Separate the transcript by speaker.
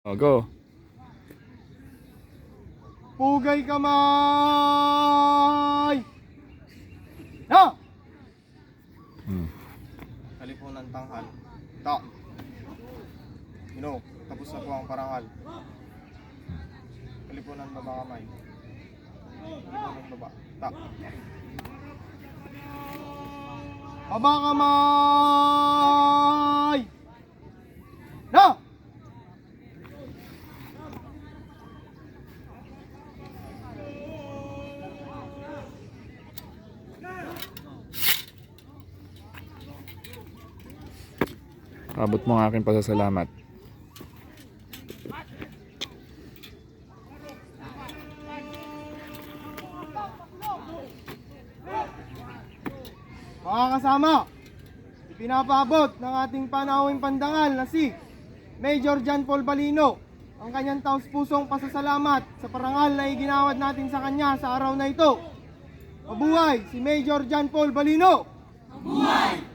Speaker 1: Oh, go.
Speaker 2: Pugay kamay! Na! Kalipunan tanghal. Ta. Tapos na po ang parangal. Kalipunan baba kamay. Kalipunan baba. Ta. Baba kamay! Na!
Speaker 1: Abot mo ang aking pasasalamat.
Speaker 2: Mga kasama, ipinapaabot ng ating panauhing pandangal na si Major John Paul Balino ang kanyang taos-pusong pasasalamat sa parangal na iginawad natin sa kanya sa araw na ito. Mabuhay si Major John Paul Balino! Mabuhay!